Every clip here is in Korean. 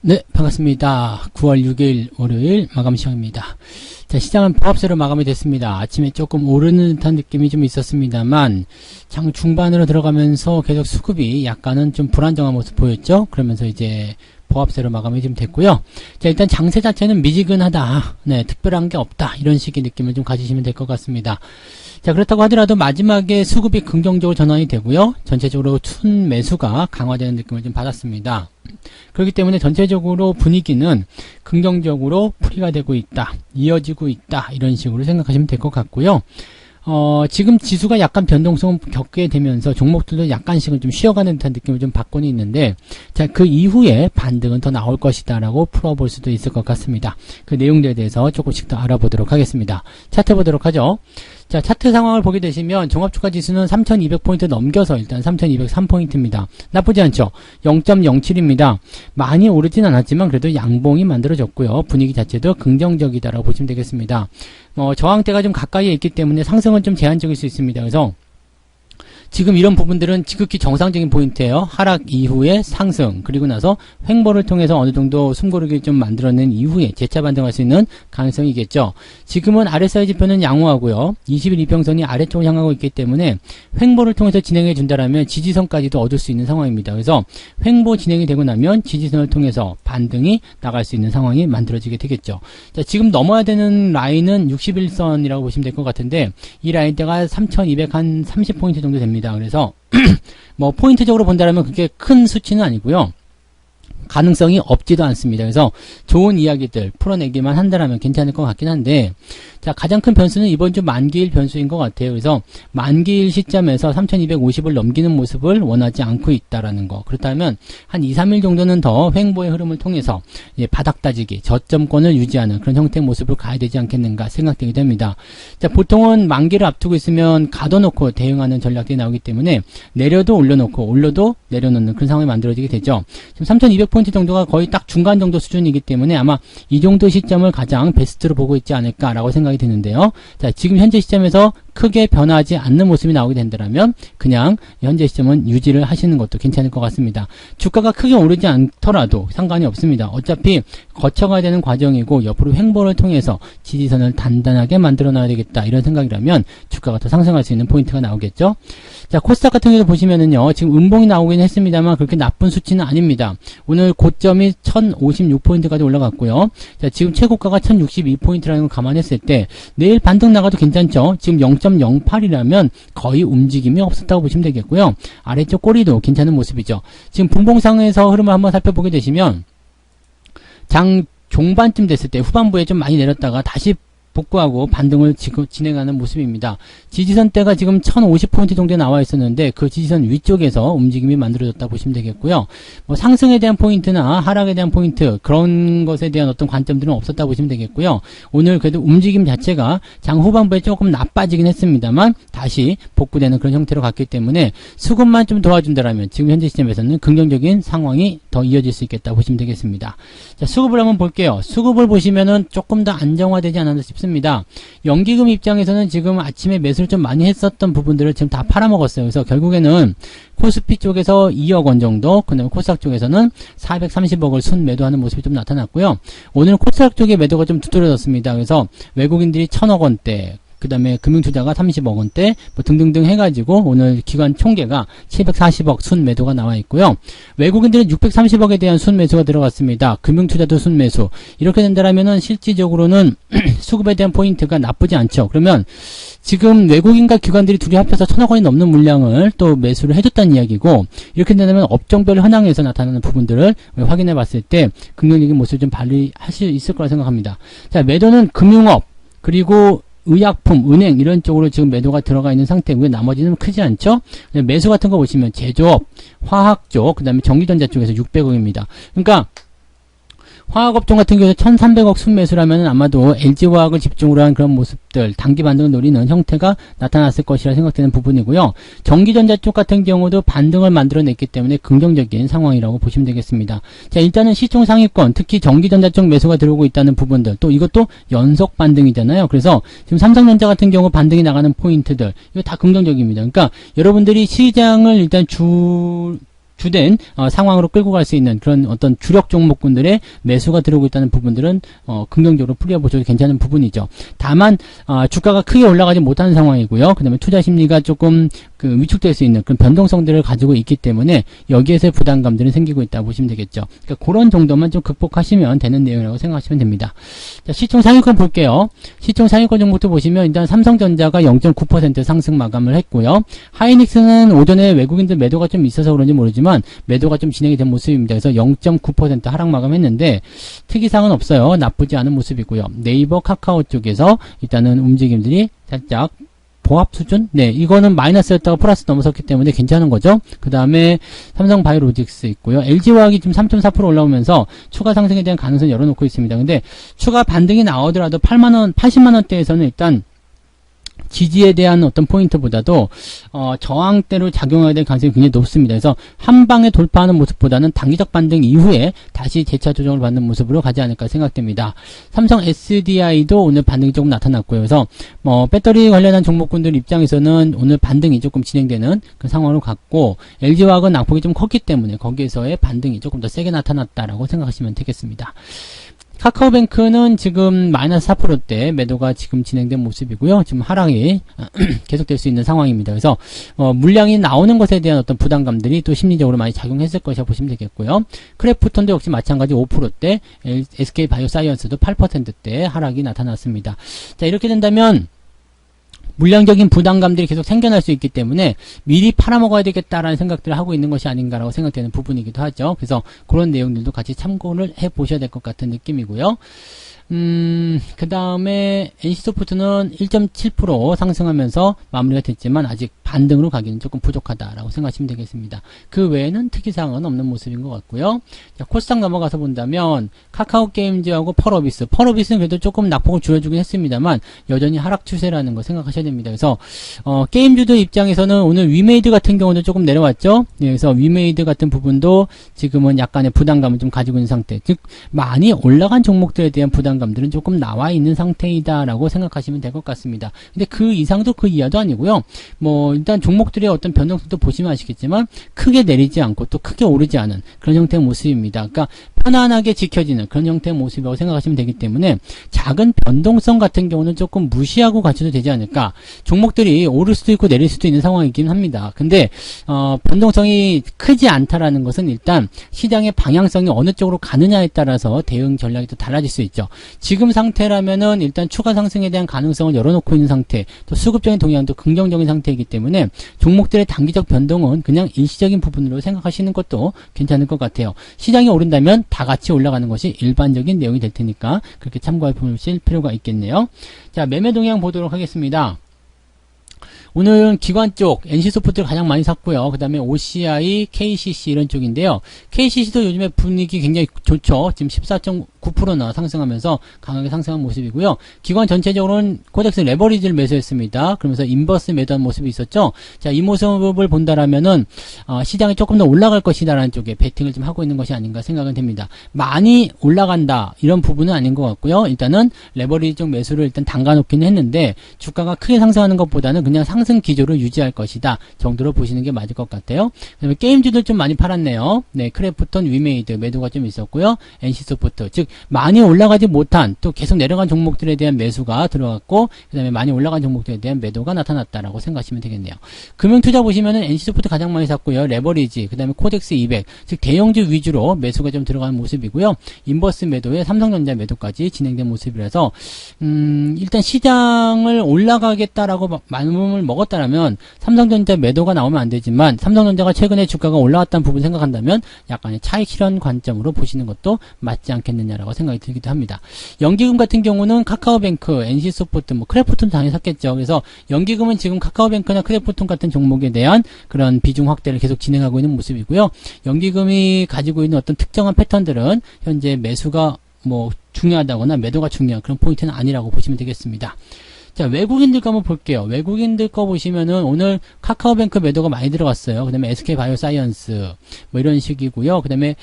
네, 반갑습니다. 9월 6일 월요일 마감 시간입니다. 자, 시장은 보합세로 마감이 됐습니다. 아침에 조금 오르는 듯한 느낌이 좀 있었습니다만 장 중반으로 들어가면서 계속 수급이 약간은 좀 불안정한 모습 보였죠. 그러면서 이제 보합세로 마감이 좀 됐고요. 자, 일단 장세 자체는 미지근하다. 네, 특별한 게 없다. 이런 식의 느낌을 좀 가지시면 될 것 같습니다. 자, 그렇다고 하더라도 마지막에 수급이 긍정적으로 전환이 되고요. 전체적으로 순 매수가 강화되는 느낌을 좀 받았습니다. 그렇기 때문에 전체적으로 분위기는 긍정적으로 풀이가 되고 있다, 이어지고 있다, 이런 식으로 생각하시면 될 것 같고요. 지금 지수가 약간 변동성을 겪게 되면서 종목들도 약간씩은 좀 쉬어가는 듯한 느낌을 좀 받고는 있는데, 자, 그 이후에 반등은 더 나올 것이다 라고 풀어볼 수도 있을 것 같습니다. 그 내용들에 대해서 조금씩 더 알아보도록 하겠습니다. 차트 보도록 하죠. 자, 차트 상황을 보게 되시면 종합주가 지수는 3200포인트 넘겨서 일단 3203포인트입니다. 나쁘지 않죠? 0.07입니다. 많이 오르진 않았지만 그래도 양봉이 만들어졌고요. 분위기 자체도 긍정적이다라고 보시면 되겠습니다. 저항대가 좀 가까이에 있기 때문에 상승은 좀 제한적일 수 있습니다. 그래서 지금 이런 부분들은 지극히 정상적인 포인트예요. 하락 이후에 상승, 그리고 나서 횡보를 통해서 어느 정도 숨고르기를 좀 만들어낸 이후에 재차 반등할 수 있는 가능성이겠죠. 지금은 RSI 지표는 양호하고요. 20일 이평선이 아래쪽을 향하고 있기 때문에 횡보를 통해서 진행해 준다라면 지지선까지도 얻을 수 있는 상황입니다. 그래서 횡보 진행이 되고 나면 지지선을 통해서 반등이 나갈 수 있는 상황이 만들어지게 되겠죠. 자, 지금 넘어야 되는 라인은 61선이라고 보시면 될 것 같은데 이 라인대가 3230포인트 정도 됩니다. 그래서 뭐 포인트적으로 본다면 그게 큰 수치는 아니고요. 가능성이 없지도 않습니다. 그래서 좋은 이야기들 풀어내기만 한다면 괜찮을 것 같긴 한데, 자, 가장 큰 변수는 이번 주 만기일 변수인 것 같아요. 그래서 만기일 시점에서 3250을 넘기는 모습을 원하지 않고 있다라는 거. 그렇다면 한 2, 3일 정도는 더 횡보의 흐름을 통해서 바닥 다지기, 저점권을 유지하는 그런 형태의 모습을 가야 되지 않겠는가 생각되게 됩니다. 자, 보통은 만기를 앞두고 있으면 가둬놓고 대응하는 전략들이 나오기 때문에 내려도 올려놓고 올려도 내려놓는 그런 상황이 만들어지게 되죠. 지금 3200포인트 정도가 거의 딱 중간 정도 수준이기 때문에 아마 이 정도 시점을 가장 베스트로 보고 있지 않을까라고 생각이 드는데요. 자, 지금 현재 시점에서 크게 변하지 않는 모습이 나오게 된다면 그냥 현재 시점은 유지를 하시는 것도 괜찮을 것 같습니다. 주가가 크게 오르지 않더라도 상관이 없습니다. 어차피 거쳐가야 되는 과정이고 옆으로 횡보를 통해서 지지선을 단단하게 만들어 놔야 되겠다 이런 생각이라면 주가가 더 상승할 수 있는 포인트가 나오겠죠. 자, 코스닥 같은 경우도 보시면은요, 지금 음봉이 나오긴 했습니다만 그렇게 나쁜 수치는 아닙니다. 오늘 고점이 1056포인트까지 올라갔고요. 자, 지금 최고가가 1062포인트라는 걸 감안했을 때 내일 반등 나가도 괜찮죠. 지금 0.08이라면 거의 움직임이 없었다고 보시면 되겠고요. 아래쪽 꼬리도 괜찮은 모습이죠. 지금 분봉상에서 흐름을 한번 살펴보게 되시면 장 종반쯤 됐을 때 후반부에 좀 많이 내렸다가 다시 복구하고 반등을 진행하는 모습입니다. 지지선대가 지금 1050포인트 정도에 나와 있었는데 그 지지선 위쪽에서 움직임이 만들어졌다 보시면 되겠고요. 뭐 상승에 대한 포인트나 하락에 대한 포인트 그런 것에 대한 어떤 관점들은 없었다 보시면 되겠고요. 오늘 그래도 움직임 자체가 장 후반부에 조금 나빠지긴 했습니다만 다시 복구되는 그런 형태로 갔기 때문에 수급만 좀 도와준다라면 지금 현재 시점에서는 긍정적인 상황이 더 이어질 수 있겠다 보시면 되겠습니다. 자, 수급을 한번 볼게요. 수급을 보시면은 조금 더 안정화되지 않았나 싶습니다. 연기금 입장에서는 지금 아침에 매수를 좀 많이 했었던 부분들을 지금 다 팔아먹었어요. 그래서 결국에는 코스피 쪽에서 2억 원 정도, 그 다음에 코스닥 쪽에서는 430억을 순매도하는 모습이 좀 나타났고요. 오늘 코스닥 쪽의 매도가 좀 두드러졌습니다. 그래서 외국인들이 1000억 원대, 그 다음에 금융투자가 30억 원대 뭐 등등등 해가지고 오늘 기관 총계가 740억 순매도가 나와 있고요. 외국인들은 630억에 대한 순매수가 들어갔습니다. 금융투자도 순매수. 이렇게 된다면은 실질적으로는 수급에 대한 포인트가 나쁘지 않죠. 그러면 지금 외국인과 기관들이 둘이 합쳐서 1000억 원이 넘는 물량을 또 매수를 해줬다는 이야기고, 이렇게 된다면 업종별 현황에서 나타나는 부분들을 확인해 봤을 때 긍정적인 모습을 좀 발휘할 수 있을 거라 생각합니다. 자, 매도는 금융업 그리고 의약품, 은행 이런 쪽으로 지금 매도가 들어가 있는 상태고요. 나머지는 크지 않죠. 매수 같은 거 보시면 제조업, 화학 쪽, 그 다음에 전기전자 쪽에서 600억입니다. 그러니까 화학업종 같은 경우에 1300억 순매수라면 아마도 LG화학을 집중으로 한 그런 모습들, 단기 반등을 노리는 형태가 나타났을 것이라 생각되는 부분이고요. 전기전자 쪽 같은 경우도 반등을 만들어냈기 때문에 긍정적인 상황이라고 보시면 되겠습니다. 자, 일단은 시총 상위권, 특히 전기전자 쪽 매수가 들어오고 있다는 부분들, 또 이것도 연속 반등이잖아요. 그래서 지금 삼성전자 같은 경우 반등이 나가는 포인트들, 이거 다 긍정적입니다. 그러니까 여러분들이 시장을 일단 주된 상황으로 끌고 갈 수 있는 그런 어떤 주력 종목군들의 매수가 들어오고 있다는 부분들은 긍정적으로 풀이해보셔도 괜찮은 부분이죠. 다만 주가가 크게 올라가지 못하는 상황이고요. 그 다음에 투자 심리가 조금 위축될 수 있는 그런 변동성들을 가지고 있기 때문에 여기에서의 부담감들이 생기고 있다고 보시면 되겠죠. 그러니까 그런 정도만 좀 극복하시면 되는 내용이라고 생각하시면 됩니다. 자, 시총 상위권 볼게요. 시총 상위권 종목도 보시면 일단 삼성전자가 0.9% 상승 마감을 했고요. 하이닉스는 오전에 외국인들 매도가 좀 있어서 그런지 모르지만 매도가 좀 진행이 된 모습입니다. 그래서 0.9% 하락 마감했는데 특이사항은 없어요. 나쁘지 않은 모습이고요. 네이버, 카카오 쪽에서 일단은 움직임들이 살짝 보합 수준? 네, 이거는 마이너스였다가 플러스 넘어섰기 때문에 괜찮은 거죠. 그 다음에 삼성바이오로직스 있고요. LG화학이 지금 3.4% 올라오면서 추가 상승에 대한 가능성을 열어놓고 있습니다. 근데 추가 반등이 나오더라도 8만원, 80만원대에서는 일단 지지에 대한 어떤 포인트보다도 저항대로 작용하게 될 가능성이 굉장히 높습니다. 그래서 한 방에 돌파하는 모습보다는 단기적 반등 이후에 다시 재차 조정을 받는 모습으로 가지 않을까 생각됩니다. 삼성 SDI도 오늘 반등이 조금 나타났고요. 그래서 배터리 관련한 종목군들 입장에서는 오늘 반등이 조금 진행되는 그 상황으로 갔고 LG화학은 낙폭이 좀 컸기 때문에 거기에서의 반등이 조금 더 세게 나타났다라고 생각하시면 되겠습니다. 카카오뱅크는 지금 마이너스 4%대 매도가 지금 진행된 모습이고요. 지금 하락이 계속될 수 있는 상황입니다. 그래서 물량이 나오는 것에 대한 어떤 부담감들이 또 심리적으로 많이 작용했을 것이라고 보시면 되겠고요. 크래프톤도 역시 마찬가지 5%대, SK바이오사이언스도 8%대 하락이 나타났습니다. 자, 이렇게 된다면 물량적인 부담감들이 계속 생겨날 수 있기 때문에 미리 팔아먹어야 되겠다라는 생각들을 하고 있는 것이 아닌가라고 생각되는 부분이기도 하죠. 그래서 그런 내용들도 같이 참고를 해보셔야 될 것 같은 느낌이고요. 그 다음에 NC소프트는 1.7% 상승하면서 마무리가 됐지만 아직 반등으로 가기는 조금 부족하다라고 생각하시면 되겠습니다. 그 외에는 특이사항은 없는 모습인 것 같고요. 자, 코스닥 넘어가서 본다면 카카오게임즈하고 펄어비스는 그래도 조금 낙폭을 줄여주긴 했습니다만 여전히 하락 추세라는 거 생각하셔야 됩니다. 그래서 게임주들 입장에서는 오늘 위메이드 같은 경우도 조금 내려왔죠. 네, 그래서 위메이드 같은 부분도 지금은 약간의 부담감을 좀 가지고 있는 상태, 즉 많이 올라간 종목들에 대한 부담감들은 조금 나와 있는 상태이다라고 생각하시면 될 것 같습니다. 근데 그 이상도 그 이하도 아니고요. 일단 종목들의 어떤 변동성도 보시면 아시겠지만 크게 내리지 않고 또 크게 오르지 않은 그런 형태의 모습입니다. 그러니까 편안하게 지켜지는 그런 형태의 모습이라고 생각하시면 되기 때문에 작은 변동성 같은 경우는 조금 무시하고 가셔도 되지 않을까. 종목들이 오를 수도 있고 내릴 수도 있는 상황이긴 합니다. 근데 변동성이 크지 않다라는 것은 일단 시장의 방향성이 어느 쪽으로 가느냐에 따라서 대응 전략이 또 달라질 수 있죠. 지금 상태라면은 일단 추가 상승에 대한 가능성을 열어놓고 있는 상태, 또 수급적인 동향도 긍정적인 상태이기 때문에 종목들의 단기적 변동은 그냥 일시적인 부분으로 생각하시는 것도 괜찮을 것 같아요. 시장이 오른다면 다 같이 올라가는 것이 일반적인 내용이 될 테니까 그렇게 참고해 보실 필요가 있겠네요. 자, 매매 동향 보도록 하겠습니다. 오늘은 기관 쪽 NC소프트를 가장 많이 샀고요. 그 다음에 OCI, KCC 이런 쪽인데요. KCC도 요즘에 분위기 굉장히 좋죠. 지금 14.9%나 상승하면서 강하게 상승한 모습이고요. 기관 전체적으로는 코덱스 레버리지를 매수했습니다. 그러면서 인버스 매도한 모습이 있었죠. 자, 이 모습을 본다라면은 시장이 조금 더 올라갈 것이다라는 쪽에 베팅을 좀 하고 있는 것이 아닌가 생각은 됩니다. 많이 올라간다 이런 부분은 아닌 것 같고요. 일단은 레버리지 쪽 매수를 일단 담가놓기는 했는데 주가가 크게 상승하는 것보다는 그냥 상승 기조를 유지할 것이다 정도로 보시는 게 맞을 것 같아요. 그다음에 게임주들 좀 많이 팔았네요. 네, 크래프톤, 위메이드 매도가 좀 있었고요. NC소프트, 즉 많이 올라가지 못한 또 계속 내려간 종목들에 대한 매수가 들어갔고 그 다음에 많이 올라간 종목들에 대한 매도가 나타났다라고 생각하시면 되겠네요. 금융투자 보시면은 NC소프트 가장 많이 샀고요. 레버리지, 그 다음에 코덱스 200, 즉 대형주 위주로 매수가 좀 들어가는 모습이고요. 인버스 매도에 삼성전자 매도까지 진행된 모습이라서 일단 시장을 올라가겠다라고 마음을 먹었다라면 삼성전자 매도가 나오면 안 되지만 삼성전자가 최근에 주가가 올라왔다는 부분 생각한다면 약간의 차익 실현 관점으로 보시는 것도 맞지 않겠느냐라고 생각이 들기도 합니다. 연기금 같은 경우는 카카오뱅크, NC소프트, 크래프톤 당연히 샀겠죠. 그래서 연기금은 지금 카카오뱅크나 크래프톤 같은 종목에 대한 그런 비중 확대를 계속 진행하고 있는 모습이고요. 연기금이 가지고 있는 어떤 특정한 패턴들은 현재 매수가 중요하다거나 매도가 중요한 그런 포인트는 아니라고 보시면 되겠습니다. 자, 외국인들 거 한번 볼게요. 외국인들 거 보시면은 오늘 카카오뱅크 매도가 많이 들어갔어요. 그 다음에 SK바이오사이언스 뭐 이런 식이고요. 그 다음에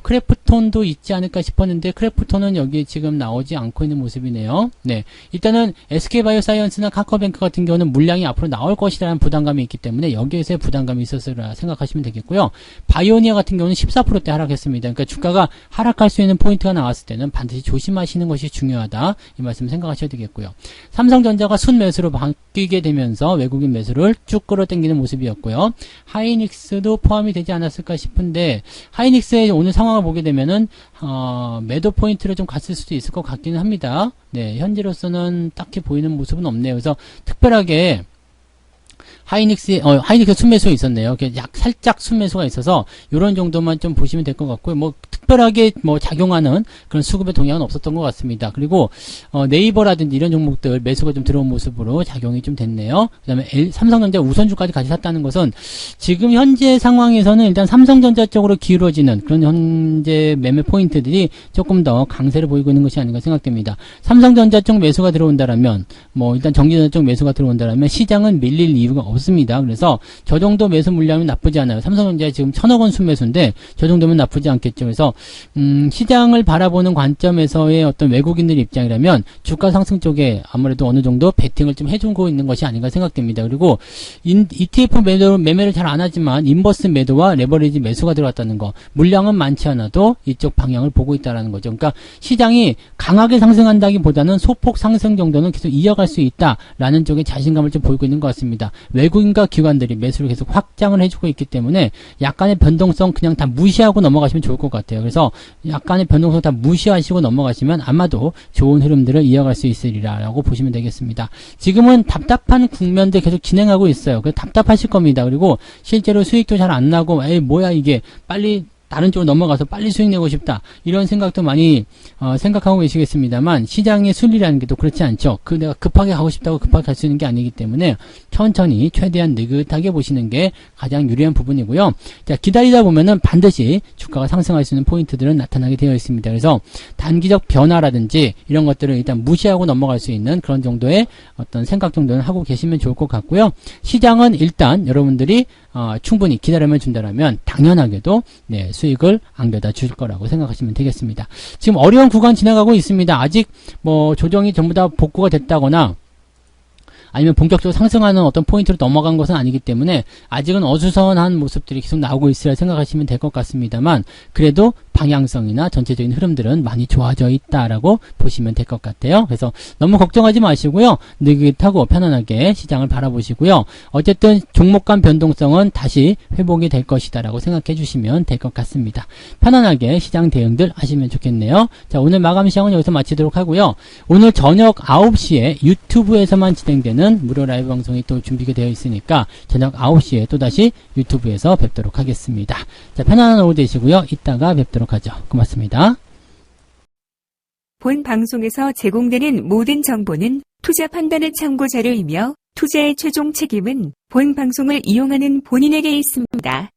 크래프톤도 있지 않을까 싶었는데 크래프톤은 여기 지금 나오지 않고 있는 모습이네요. 네, 일단은 SK바이오사이언스나 카카오뱅크 같은 경우는 물량이 앞으로 나올 것이라는 부담감이 있기 때문에 여기에서의 부담감이 있었으라 생각하시면 되겠고요. 바이오니아 같은 경우는 14%대 하락했습니다. 그러니까 주가가 하락할 수 있는 포인트가 나왔을 때는 반드시 조심하시는 것이 중요하다. 이 말씀 생각하셔야 되겠고요. 삼성전자가 순매수로 바뀌게 되면서 외국인 매수를 쭉 끌어당기는 모습이었고요. 하이닉스도 포함이 되지 않았을까 싶은데 하이닉스의 오늘 상황을 보게 되면은 매도 포인트를 좀 갔을 수도 있을 것 같기는 합니다. 네, 현재로서는 딱히 보이는 모습은 없네요. 그래서 특별하게 하이닉스 순매수가 있었네요. 살짝 순매수가 있어서 요런 정도만 좀 보시면 될 것 같고요. 뭐 특별하게 뭐 작용하는 그런 수급의 동향은 없었던 것 같습니다. 그리고 네이버라든지 이런 종목들 매수가 좀 들어온 모습으로 작용이 좀 됐네요. 그 다음에 삼성전자 우선주까지 같이 샀다는 것은 지금 현재 상황에서는 일단 삼성전자 쪽으로 기울어지는 그런 현재 매매 포인트들이 조금 더 강세를 보이고 있는 것이 아닌가 생각됩니다. 삼성전자 쪽 매수가 들어온다라면 뭐 일단 전기전자 쪽 매수가 들어온다라면 시장은 밀릴 이유가 없습니다. 그래서 저 정도 매수 물량은 나쁘지 않아요. 삼성전자 지금 1,000억 원 순매수인데 저 정도면 나쁘지 않겠죠. 그래서 시장을 바라보는 관점에서의 어떤 외국인들 입장이라면 주가 상승 쪽에 아무래도 어느 정도 베팅을 좀 해주고 있는 것이 아닌가 생각됩니다. 그리고 ETF 매매를 잘 안 하지만 인버스 매도와 레버리지 매수가 들어왔다는 거, 물량은 많지 않아도 이쪽 방향을 보고 있다는 거죠. 그러니까 시장이 강하게 상승한다기보다는 소폭 상승 정도는 계속 이어갈 수 있다라는 쪽에 자신감을 좀 보이고 있는 것 같습니다. 외국인과 기관들이 매수를 계속 확장을 해주고 있기 때문에 약간의 변동성 그냥 다 무시하고 넘어가시면 좋을 것 같아요. 그래서 약간의 변동성 다 무시하시고 넘어가시면 아마도 좋은 흐름들을 이어갈 수 있으리라고 보시면 되겠습니다. 지금은 답답한 국면들 계속 진행하고 있어요. 그래서 답답하실 겁니다. 그리고 실제로 수익도 잘 안 나고 에이 뭐야 이게 빨리 다른 쪽으로 넘어가서 빨리 수익 내고 싶다. 이런 생각도 많이 생각하고 계시겠습니다만 시장의 순리라는 게 또 그렇지 않죠. 내가 급하게 가고 싶다고 급하게 갈 수 있는 게 아니기 때문에 천천히 최대한 느긋하게 보시는 게 가장 유리한 부분이고요. 자, 기다리다 보면은 반드시 주가가 상승할 수 있는 포인트들은 나타나게 되어 있습니다. 그래서 단기적 변화라든지 이런 것들을 일단 무시하고 넘어갈 수 있는 그런 정도의 어떤 생각 정도는 하고 계시면 좋을 것 같고요. 시장은 일단 여러분들이 충분히 기다리면 준다라면 당연하게도 네, 수익을 안겨다 줄 거라고 생각하시면 되겠습니다. 지금 어려운 구간 지나가고 있습니다. 아직 뭐 조정이 전부 다 복구가 됐다거나 아니면 본격적으로 상승하는 어떤 포인트로 넘어간 것은 아니기 때문에 아직은 어수선한 모습들이 계속 나오고 있으라 생각하시면 될 것 같습니다만 그래도 방향성이나 전체적인 흐름들은 많이 좋아져 있다라고 보시면 될 것 같아요. 그래서 너무 걱정하지 마시고요. 느긋하고 편안하게 시장을 바라보시고요. 어쨌든 종목 간 변동성은 다시 회복이 될 것이다라고 생각해 주시면 될 것 같습니다. 편안하게 시장 대응들 하시면 좋겠네요. 자, 오늘 마감 시장은 여기서 마치도록 하고요. 오늘 저녁 9시에 유튜브에서만 진행되는 무료 라이브 방송이 또 준비가 되어 있으니까 저녁 9시에 또다시 유튜브에서 뵙도록 하겠습니다. 자, 편안한 오후 되시고요. 이따가 뵙도록 하죠. 고맙습니다. 본 방송에서 제공되는 모든 정보는 투자 판단의 참고 자료이며 투자의 최종 책임은 본 방송을 이용하는 본인에게 있습니다.